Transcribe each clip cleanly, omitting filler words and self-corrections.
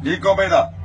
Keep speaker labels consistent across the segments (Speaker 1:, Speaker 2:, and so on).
Speaker 1: Ikopeda.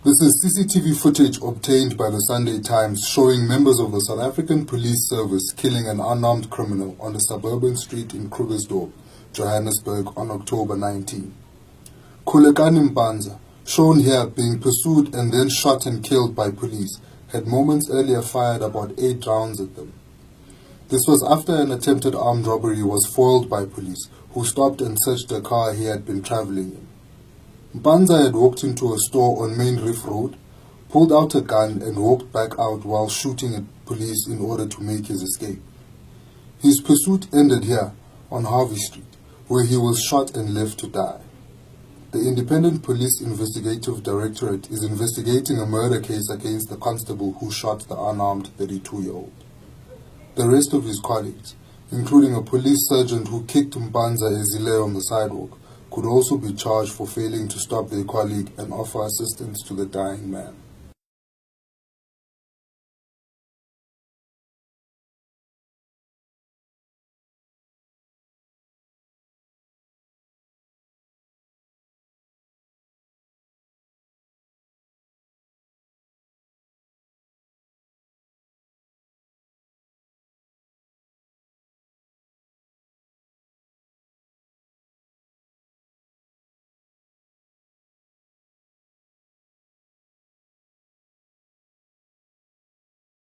Speaker 2: This is CCTV footage obtained by the Sunday Times showing members of the South African Police Service killing an unarmed criminal on a suburban street in Krugersdorp, Johannesburg on October 19. Khulekani Mpanza, shown here being pursued and then shot and killed by police, had moments earlier fired about 8 rounds at them. This was after an attempted armed robbery was foiled by police, who stopped and searched the car he had been travelling in. Mpanza had walked into a store on Main Reef Road, pulled out a gun and walked back out while shooting at police in order to make his escape. His pursuit ended here, on Harvey Street, where he was shot and left to die. The Independent Police Investigative Directorate is investigating a murder case against the constable who shot the unarmed 32-year-old. The rest of his colleagues, including a police sergeant who kicked Mpanza as he lay on the sidewalk, could also be charged for failing to stop their colleague and offer assistance to the dying man.